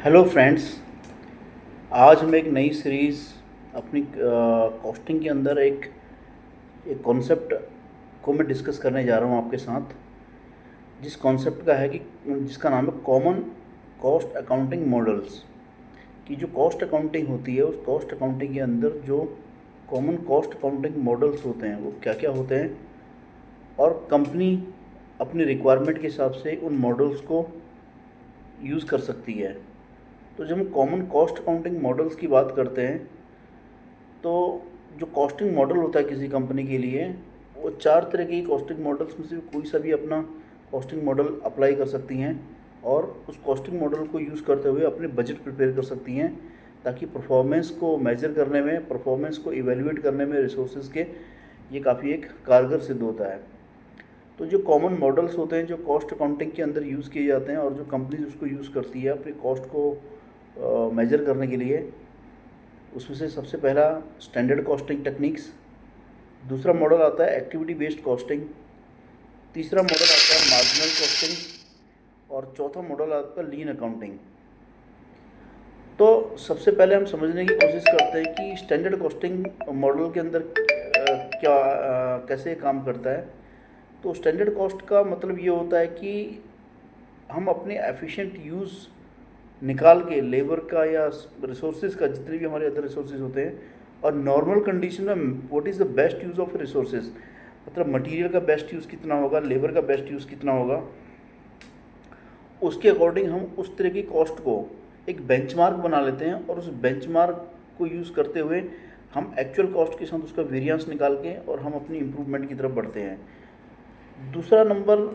Hello friends. आज हम एक नई सीरीज़ अपनी कॉस्टिंग के अंदर एक कॉन्सेप्ट को मैं डिस्कस करने जा रहा हूँ आपके साथ। जिस कॉन्सेप्ट का है कि जिसका नाम है कॉमन कॉस्ट अकाउंटिंग मॉडल्स। कि जो कॉस्ट अकाउंटिंग होती है, उस कॉस्ट अकाउंटिंग के अंदर जो कॉमन कॉस्ट अकाउंटिंग मॉडल्स होते हैं वो क्या क्या होते हैं, और कंपनी अपनी रिक्वायरमेंट के हिसाब से उन मॉडल्स को यूज़ कर सकती है। तो जब हम कॉमन कॉस्ट अकाउंटिंग मॉडल्स की बात करते हैं, तो जो कॉस्टिंग मॉडल होता है किसी कंपनी के लिए, वो चार तरह की कॉस्टिंग मॉडल्स में से कोई सा भी अपना कॉस्टिंग मॉडल अप्लाई कर सकती हैं और उस कॉस्टिंग मॉडल को यूज़ करते हुए अपने बजट प्रिपेयर कर सकती हैं, ताकि परफॉर्मेंस को मेजर करने में, परफॉर्मेंस को इवेल्युएट करने में रिसोर्सेज के ये काफ़ी एक कारगर सिद्ध होता है। तो जो कॉमन मॉडल्स होते हैं जो कॉस्ट अकाउंटिंग के अंदर यूज़ किए जाते हैं और जो कंपनीज उसको यूज़ करती है अपनी कॉस्ट को मेजर करने के लिए, उसमें से सबसे पहला स्टैंडर्ड कॉस्टिंग टेक्निक्स, दूसरा मॉडल आता है एक्टिविटी बेस्ड कॉस्टिंग, तीसरा मॉडल आता है मार्जिनल कॉस्टिंग और चौथा मॉडल आता है लीन अकाउंटिंग। तो सबसे पहले हम समझने की कोशिश करते हैं कि स्टैंडर्ड कॉस्टिंग मॉडल के अंदर कैसे काम करता है। तो स्टैंडर्ड कॉस्ट का मतलब ये होता है कि हम अपने एफिशिएंट यूज़ निकाल के लेबर का या रिसोर्सेज का, जितने भी हमारे अदर रिसोर्सेज होते हैं, और नॉर्मल कंडीशन में what is the best use of resources, मतलब मटेरियल का बेस्ट यूज़ कितना होगा, लेबर का बेस्ट यूज़ कितना होगा, उसके अकॉर्डिंग हम उस तरह की कॉस्ट को एक बेंचमार्क बना लेते हैं और उस बेंचमार्क को यूज़ करते हुए हम एक्चुअल कॉस्ट के साथ उसका वेरिएंस निकाल के और हम अपनी इम्प्रूवमेंट की तरफ बढ़ते हैं। दूसरा नंबर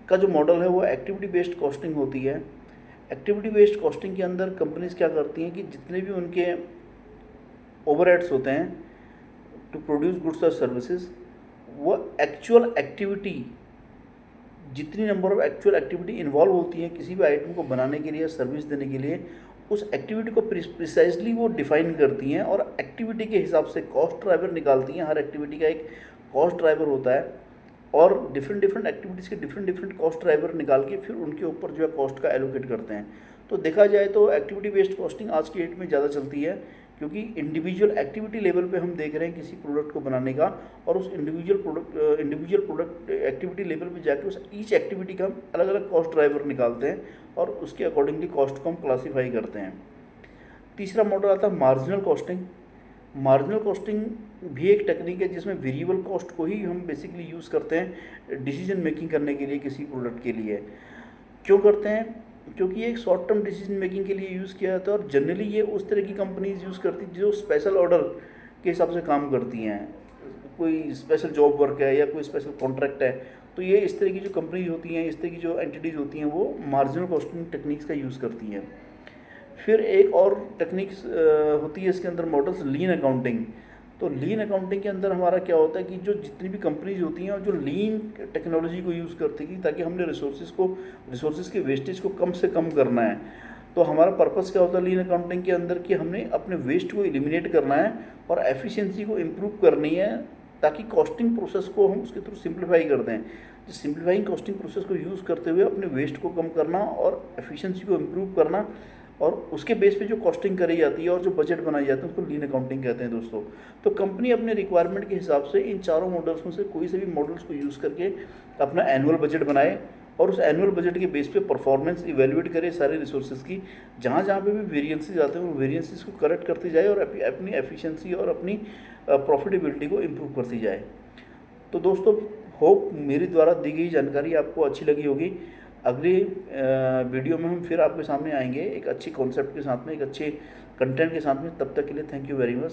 का जो मॉडल है वो एक्टिविटी बेस्ड कॉस्टिंग होती है। एक्टिविटी बेस्ड कॉस्टिंग के अंदर कंपनीज क्या करती हैं कि जितने भी उनके ओवरहेड्स होते हैं टू प्रोड्यूस गुड्स और सर्विसेज, वो एक्चुअल एक्टिविटी, जितनी number of actual activity involve होती है किसी भी आइटम को बनाने के लिए, सर्विस देने के लिए, उस एक्टिविटी को प्रिसाइजली वो डिफाइन करती हैं और एक्टिविटी के हिसाब से कॉस्ट ड्राइवर निकालती हैं। हर एक्टिविटी का एक कॉस्ट ड्राइवर होता है और डिफरेंट डिफरेंट एक्टिविटीज़ के डिफरेंट डिफरेंट कॉस्ट ड्राइवर निकाल के फिर उनके ऊपर जो है कॉस्ट का एलोकेट करते हैं। तो देखा जाए तो एक्टिविटी बेस्ड कॉस्टिंग आज की डेट में ज़्यादा चलती है, क्योंकि इंडिविजुअल एक्टिविटी लेवल पे हम देख रहे हैं किसी प्रोडक्ट को बनाने का, और उस इंडिविजुअल प्रोडक्ट एक्टिविटी लेवल पे जाके उस ईच एक्टिविटी का हम अलग अलग कॉस्ट ड्राइवर निकालते हैं और उसके अकॉर्डिंगली कॉस्ट को हम क्लासीफाई करते हैं। तीसरा मॉडल आता है मार्जिनल कॉस्टिंग। मार्जिनल कॉस्टिंग भी एक टेक्निक है जिसमें वेरिएबल कॉस्ट को ही हम बेसिकली यूज़ करते हैं डिसीजन मेकिंग करने के लिए किसी प्रोडक्ट के लिए। क्यों करते हैं? क्योंकि ये एक शॉर्ट टर्म डिसीजन मेकिंग के लिए यूज़ किया जाता है और जनरली ये उस तरह की कंपनीज यूज़ करती हैं जो स्पेशल ऑर्डर के हिसाब से काम करती हैं। कोई स्पेशल जॉब वर्क है या कोई स्पेशल कॉन्ट्रैक्ट है, तो ये इस तरह की जो कंपनीज होती हैं, इस तरह की जो एंटिटीज़ होती हैं, वो मार्जिनल कॉस्टिंग टेक्निक्स का यूज़ करती हैं। फिर एक और टेक्निक्स होती है इसके अंदर मॉडल्स, लीन अकाउंटिंग। तो लीन अकाउंटिंग के अंदर हमारा क्या होता है कि जो जितनी भी कंपनीज होती हैं और जो लीन टेक्नोलॉजी को यूज़ करती हैं ताकि हमने रिसोर्सेज के वेस्टेज को कम से कम करना है। तो हमारा पर्पस क्या होता है लीन अकाउंटिंग के अंदर कि हमने अपने वेस्ट को एलिमिनेट करना है और एफिशिएंसी को इम्प्रूव करनी है, ताकि कॉस्टिंग प्रोसेस को हम उसके थ्रू सिंप्लीफाई कर दें। सिंप्लीफाइंग कॉस्टिंग प्रोसेस को यूज़ करते हुए अपने वेस्ट को कम करना और एफिशिएंसी को इम्प्रूव करना, और उसके बेस पे जो कॉस्टिंग करी जाती है और जो बजट बनाई जाती है उसको लीन अकाउंटिंग कहते हैं दोस्तों। तो कंपनी अपने रिक्वायरमेंट के हिसाब से इन चारों मॉडल्स में से कोई से भी मॉडल्स को यूज़ करके अपना एनुअल बजट बनाए और उस एनुअल बजट के बेस पे परफॉर्मेंस इवेल्युएट करे सारे रिसोर्सेज की। जहाँ जहाँ पे भी वेरिएंसेस आते हैं वो वेरिएंसेस को करेक्ट करती जाए और अपनी एफिशिएंसी और अपनी प्रॉफिटेबिलिटी को इम्प्रूव करती जाए। तो दोस्तों, होप मेरी द्वारा दी गई जानकारी आपको अच्छी लगी होगी। अगली वीडियो में हम फिर आपके सामने आएंगे एक अच्छी कॉन्सेप्ट के साथ में, एक अच्छे कंटेंट के साथ में। तब तक के लिए थैंक यू वेरी मच।